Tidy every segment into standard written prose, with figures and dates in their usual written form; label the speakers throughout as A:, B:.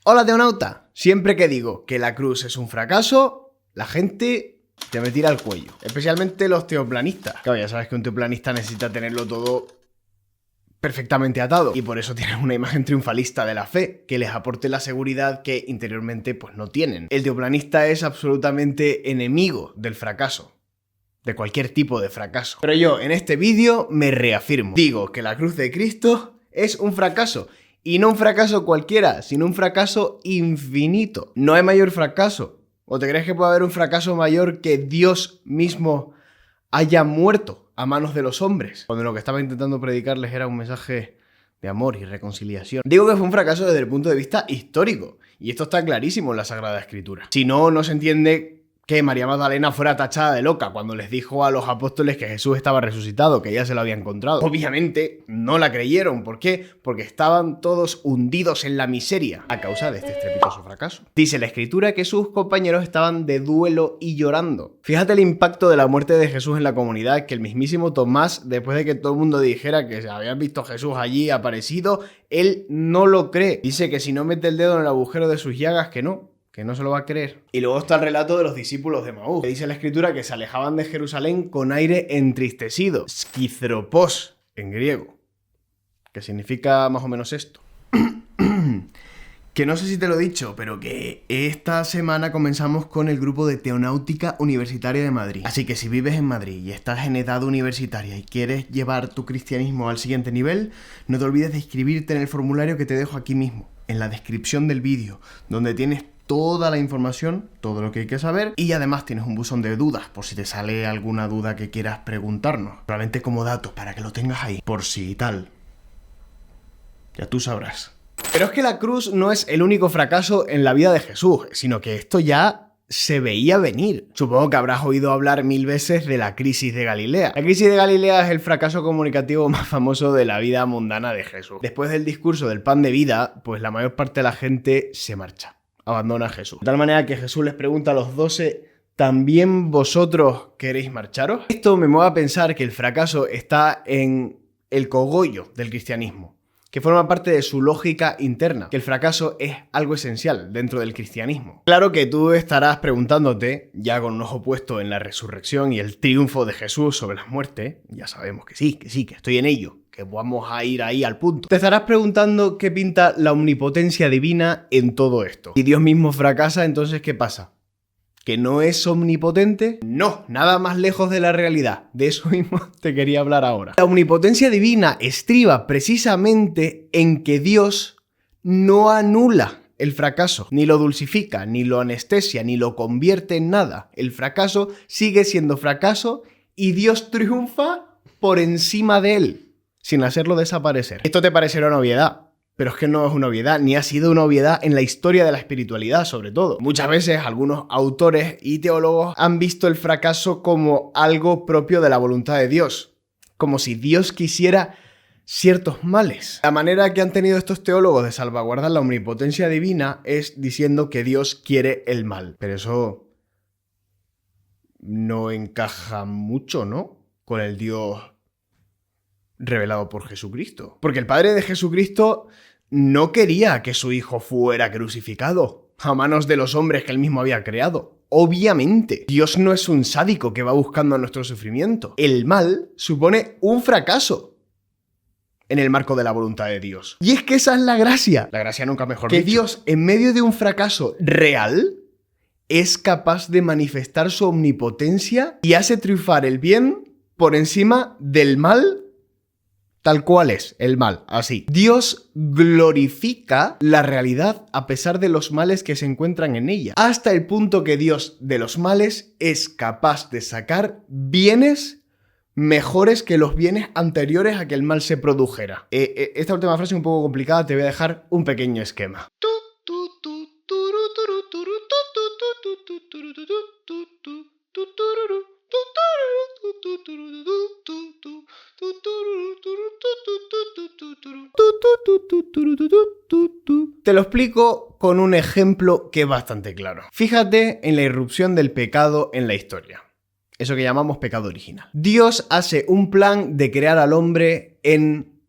A: Hola teonauta, siempre que digo que la cruz es un fracaso, la gente te me tira al cuello, especialmente los teoplanistas. Claro, ya sabes que un teoplanista necesita tenerlo todo perfectamente atado y por eso tienen una imagen triunfalista de la fe que les aporte la seguridad que interiormente pues no tienen. El teoplanista es absolutamente enemigo del fracaso, de cualquier tipo de fracaso. Pero yo en este vídeo me reafirmo, digo que la cruz de Cristo es un fracaso. Y no un fracaso cualquiera, sino un fracaso infinito. No hay mayor fracaso. ¿O te crees que puede haber un fracaso mayor que Dios mismo haya muerto a manos de los hombres? Cuando lo que estaba intentando predicarles era un mensaje de amor y reconciliación. Digo que fue un fracaso desde el punto de vista histórico. Y esto está clarísimo en la Sagrada Escritura. Si no, no se entiende que María Magdalena fuera tachada de loca cuando les dijo a los apóstoles que Jesús estaba resucitado, que ya se lo había encontrado. Obviamente no la creyeron. ¿Por qué? Porque estaban todos hundidos en la miseria a causa de este estrepitoso fracaso. Dice la Escritura que sus compañeros estaban de duelo y llorando. Fíjate el impacto de la muerte de Jesús en la comunidad, que el mismísimo Tomás, después de que todo el mundo dijera que se habían visto a Jesús allí aparecido, él no lo cree. Dice que si no mete el dedo en el agujero de sus llagas, que no se lo va a creer. Y luego está el relato de los discípulos de Emaús, que dice la Escritura que se alejaban de Jerusalén con aire entristecido, skizropos en griego, que significa más o menos esto. Que no sé si te lo he dicho, pero que esta semana comenzamos con el grupo de Teonáutica Universitaria de Madrid. Así que si vives en Madrid y estás en edad universitaria y quieres llevar tu cristianismo al siguiente nivel, no te olvides de inscribirte en el formulario que te dejo aquí mismo, en la descripción del vídeo, donde tienes toda la información, todo lo que hay que saber, y además tienes un buzón de dudas por si te sale alguna duda que quieras preguntarnos, probablemente como dato para que lo tengas ahí, por si tal. Ya tú sabrás. Pero es que la cruz no es el único fracaso en la vida de Jesús, sino que esto ya se veía venir. Supongo que habrás oído hablar 1000 veces de la crisis de Galilea. La crisis de Galilea es el fracaso comunicativo más famoso de la vida mundana de Jesús. Después del discurso del pan de vida, pues la mayor parte de la gente se marcha, abandona a Jesús. De tal manera que Jesús les pregunta a los 12, ¿también vosotros queréis marcharos? Esto me mueve a pensar que el fracaso está en el cogollo del cristianismo, que forma parte de su lógica interna, que el fracaso es algo esencial dentro del cristianismo. Claro que tú estarás preguntándote, ya con un ojo puesto en la resurrección y el triunfo de Jesús sobre la muerte, ya sabemos que sí, que estoy en ello, que vamos a ir ahí al punto. Te estarás preguntando qué pinta la omnipotencia divina en todo esto. Si Dios mismo fracasa, entonces ¿qué pasa? ¿Que no es omnipotente? No, nada más lejos de la realidad. De eso mismo te quería hablar ahora. La omnipotencia divina estriba precisamente en que Dios no anula el fracaso, ni lo dulcifica, ni lo anestesia, ni lo convierte en nada. El fracaso sigue siendo fracaso y Dios triunfa por encima de él, sin hacerlo desaparecer. Esto te parecerá una obviedad, pero es que no es una obviedad, ni ha sido una obviedad en la historia de la espiritualidad, sobre todo. Muchas veces algunos autores y teólogos han visto el fracaso como algo propio de la voluntad de Dios, como si Dios quisiera ciertos males. La manera que han tenido estos teólogos de salvaguardar la omnipotencia divina es diciendo que Dios quiere el mal. Pero eso no encaja mucho, ¿no?, con el Dios revelado por Jesucristo. Porque el Padre de Jesucristo no quería que su Hijo fuera crucificado a manos de los hombres que él mismo había creado. Obviamente, Dios no es un sádico que va buscando nuestro sufrimiento. El mal supone un fracaso en el marco de la voluntad de Dios. Y es que esa es la gracia. La gracia nunca mejor dicho. Que Dios, en medio de un fracaso real, es capaz de manifestar su omnipotencia y hace triunfar el bien por encima del mal. Tal cual es el mal, así. Dios glorifica la realidad a pesar de los males que se encuentran en ella, hasta el punto que Dios de los males es capaz de sacar bienes mejores que los bienes anteriores a que el mal se produjera. Esta última frase es un poco complicada, te voy a dejar un pequeño esquema. Te lo explico con un ejemplo que es bastante claro. Fíjate en la irrupción del pecado en la historia. Eso que llamamos pecado original. Dios hace un plan de crear al hombre en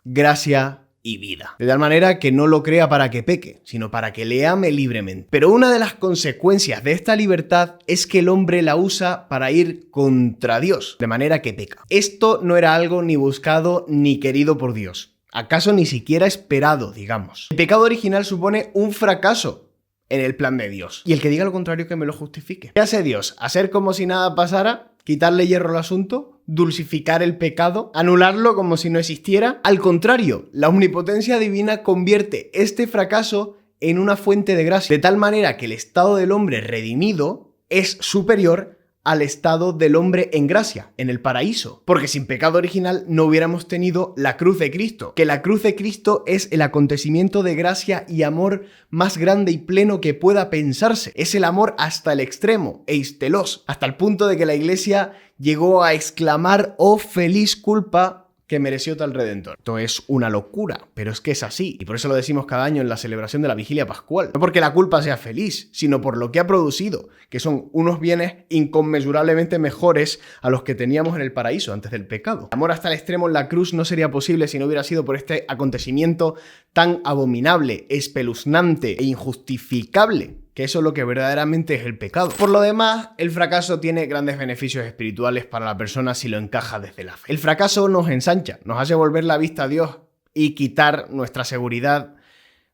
A: gracia y vida. De tal manera que no lo crea para que peque, sino para que le ame libremente. Pero una de las consecuencias de esta libertad es que el hombre la usa para ir contra Dios, de manera que peca. Esto no era algo ni buscado ni querido por Dios. ¿Acaso ni siquiera esperado, digamos? El pecado original supone un fracaso en el plan de Dios. Y el que diga lo contrario que me lo justifique. ¿Qué hace Dios? ¿Hacer como si nada pasara? ¿Quitarle hierro al asunto? ¿Dulcificar el pecado? ¿Anularlo como si no existiera? Al contrario, la omnipotencia divina convierte este fracaso en una fuente de gracia, de tal manera que el estado del hombre redimido es superior al estado del hombre en gracia, en el paraíso. Porque sin pecado original no hubiéramos tenido la cruz de Cristo. Que la cruz de Cristo es el acontecimiento de gracia y amor más grande y pleno que pueda pensarse. Es el amor hasta el extremo, eistelos, hasta el punto de que la Iglesia llegó a exclamar: «Oh feliz culpa que mereció tal Redentor». Esto es una locura, pero es que es así. Y por eso lo decimos cada año en la celebración de la Vigilia Pascual. No porque la culpa sea feliz, sino por lo que ha producido, que son unos bienes inconmensurablemente mejores a los que teníamos en el paraíso antes del pecado. El amor hasta el extremo en la cruz no sería posible si no hubiera sido por este acontecimiento tan abominable, espeluznante e injustificable, que eso es lo que verdaderamente es el pecado. Por lo demás, el fracaso tiene grandes beneficios espirituales para la persona si lo encaja desde la fe. El fracaso nos ensancha, nos hace volver la vista a Dios y quitar nuestra seguridad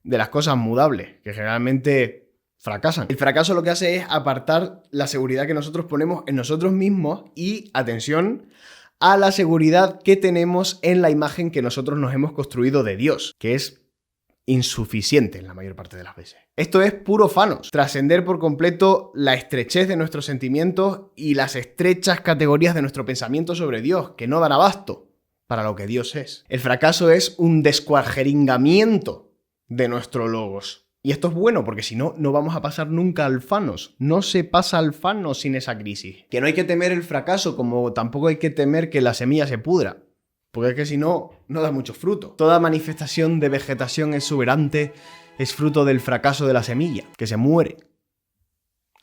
A: de las cosas mudables, que generalmente fracasan. El fracaso lo que hace es apartar la seguridad que nosotros ponemos en nosotros mismos y, atención, a la seguridad que tenemos en la imagen que nosotros nos hemos construido de Dios, que es insuficiente en la mayor parte de las veces. Esto es puro fanos, trascender por completo la estrechez de nuestros sentimientos y las estrechas categorías de nuestro pensamiento sobre Dios, que no dan abasto para lo que Dios es. El fracaso es un descuajeringamiento de nuestro logos. Y esto es bueno, porque si no, no vamos a pasar nunca al fanos. No se pasa al fanos sin esa crisis. Que no hay que temer el fracaso, como tampoco hay que temer que la semilla se pudra. Porque es que si no, no da mucho fruto. Toda manifestación de vegetación exuberante es fruto del fracaso de la semilla, que se muere.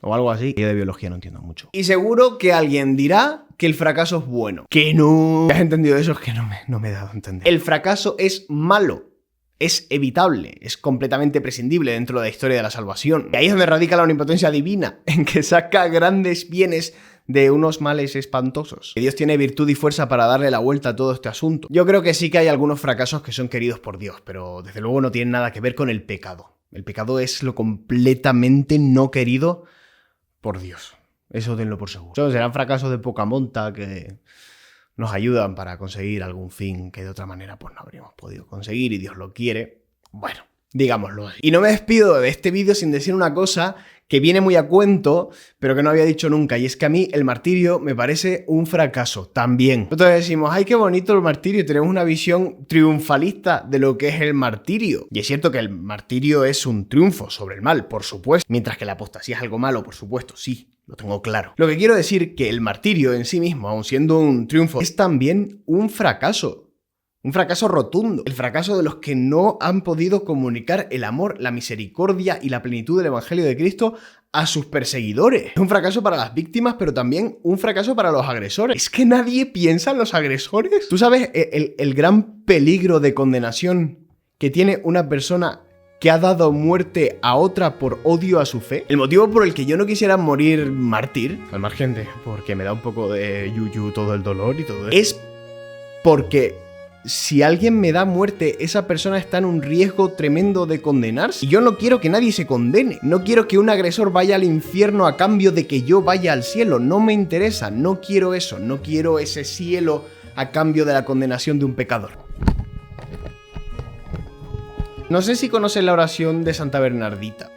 A: O algo así. Yo de biología no entiendo mucho. Y seguro que alguien dirá que el fracaso es bueno. Que no. ¿Has entendido eso? Es que no me he dado a entender. El fracaso es malo. Es evitable, es completamente prescindible dentro de la historia de la salvación. Y ahí es donde radica la omnipotencia divina, en que saca grandes bienes de unos males espantosos. Que Dios tiene virtud y fuerza para darle la vuelta a todo este asunto. Yo creo que sí que hay algunos fracasos que son queridos por Dios, pero desde luego no tienen nada que ver con el pecado. El pecado es lo completamente no querido por Dios. Eso tenlo por seguro. Serán fracasos de poca monta que nos ayudan para conseguir algún fin que de otra manera pues no habríamos podido conseguir y Dios lo quiere. Bueno, digámoslo así. Y no me despido de este vídeo sin decir una cosa que viene muy a cuento, pero que no había dicho nunca, y es que a mí el martirio me parece un fracaso también. Nosotros decimos: ¡ay, qué bonito el martirio! Tenemos una visión triunfalista de lo que es el martirio. Y es cierto que el martirio es un triunfo sobre el mal, por supuesto, mientras que la apostasía es algo malo, por supuesto, sí. Lo tengo claro. Lo que quiero decir que el martirio en sí mismo, aun siendo un triunfo, es también un fracaso. Un fracaso rotundo. El fracaso de los que no han podido comunicar el amor, la misericordia y la plenitud del Evangelio de Cristo a sus perseguidores. Es un fracaso para las víctimas, pero también un fracaso para los agresores. ¿Es que nadie piensa en los agresores? ¿Tú sabes el gran peligro de condenación que tiene una persona que ha dado muerte a otra por odio a su fe? El motivo por el que yo no quisiera morir mártir, al margen de porque me da un poco de yuyu todo el dolor y todo eso, es porque si alguien me da muerte, esa persona está en un riesgo tremendo de condenarse. Y yo no quiero que nadie se condene. No quiero que un agresor vaya al infierno a cambio de que yo vaya al cielo. No me interesa, no quiero eso. No quiero ese cielo a cambio de la condenación de un pecador. No sé si conoces la oración de Santa Bernardita.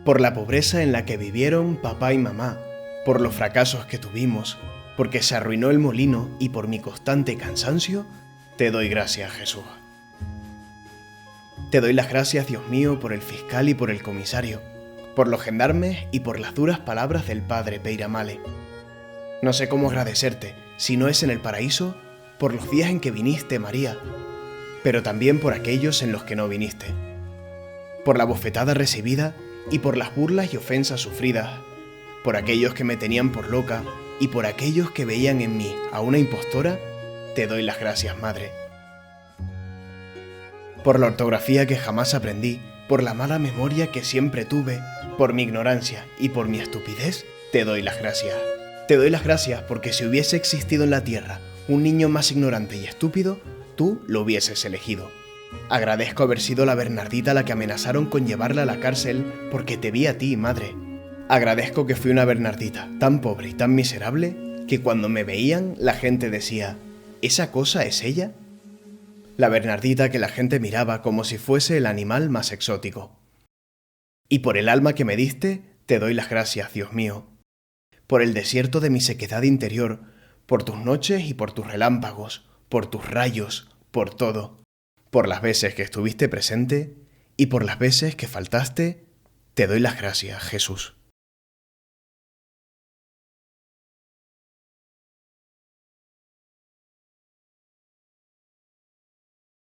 A: Por la pobreza en la que vivieron papá y mamá, por los fracasos que tuvimos, porque se arruinó el molino y por mi constante cansancio, te doy gracias, Jesús. Te doy las gracias, Dios mío, por el fiscal y por el comisario, por los gendarmes y por las duras palabras del padre Peiramale. No sé cómo agradecerte, si no es en el paraíso, por los días en que viniste, María, pero también por aquellos en los que no viniste, por la bofetada recibida y por las burlas y ofensas sufridas, por aquellos que me tenían por loca y por aquellos que veían en mí a una impostora, te doy las gracias, Madre. por la ortografía que jamás aprendí, por la mala memoria que siempre tuve, por mi ignorancia y por mi estupidez, te doy las gracias. Te doy las gracias porque si hubiese existido en la Tierra un niño más ignorante y estúpido, tú lo hubieses elegido. Agradezco haber sido la Bernardita a la que amenazaron con llevarla a la cárcel porque te vi a ti, madre. Agradezco que fui una Bernardita tan pobre y tan miserable que cuando me veían la gente decía, ¿esa cosa es ella? La Bernardita que la gente miraba como si fuese el animal más exótico. Y por el alma que me diste, te doy las gracias, Dios mío. Por el desierto de mi sequedad interior, por tus noches y por tus relámpagos, por tus rayos, por todo. Por las veces que estuviste presente y por las veces que faltaste, te doy las gracias, Jesús.